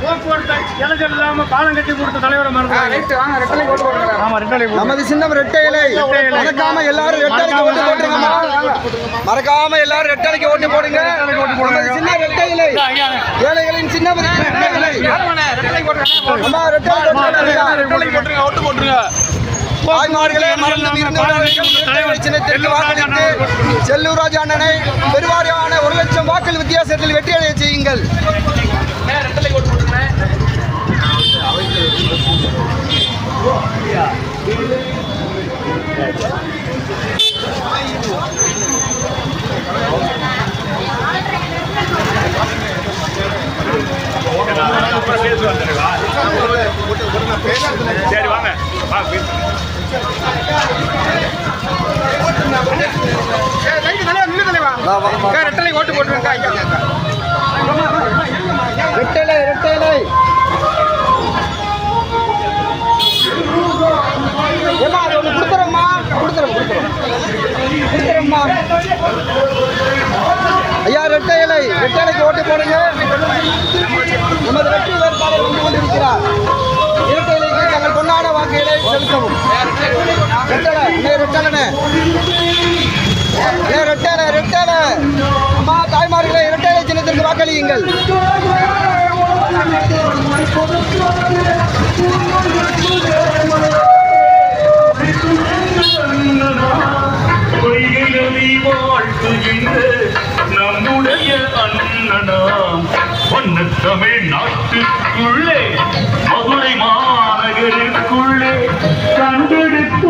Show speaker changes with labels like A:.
A: போக்குவரத்து இளைஞர் இல்லாம பாலம் கட்டி கொடுத்த தலைவரை
B: நமது சின்னம் ரெட்டை இலை. மறக்காம எல்லாரும் ரெட்டலைக்கு ஓட்டு போட்டுருங்க. மறக்காம எல்லாரும் ரெட்டலைக்கு ஓட்டு போடுங்க. நமது சின்னம் ரெட்டை இலை. ஏழைகளின் சின்னம் ரெட்டை இலை. அம்மா ரெட்டலைக்கு ஓட்டு போட்டுருங்க. தாய்மார்களே, சின்னத்திற்கு வாக்களித்து செல்லூர் ராஜா அண்ணனை பெருவாரியான 1 லட்சம் வாக்கள் வித்தியாசத்தில் வெற்றியடைய செய்யுங்கள்.
A: சரி வாங்க
B: ரெட்டலை ஓட்டு போட்டுருங்க. ரெட்டலை ரெட்டலை ஏமா அது ஒன்று கொடுத்துறோம்மா. கொடுத்துறோம்மா ஐயா. ரெட்டை இலை. ரெட்டைலைக்கு ஓட்டு போடுங்க. நமது வெற்றி வேட்பாளர் வந்து கொண்டிருக்கிறார். இரட்டை இலைக்கு தங்கள் பொன்னான வாக்குகளை செலுத்தவும். ரெட்டலை ரெட்டலை ரெட்டலை அம்மா தாய்மார்களை இரட்டை இலை சின்னத்திற்கு வாக்களியுங்கள்.
C: நம்முடைய அண்ணனாம் தமிழ்நாட்டுக்குள்ளே மதுரை மாநகருக்குள்ளே கண்டெடுத்த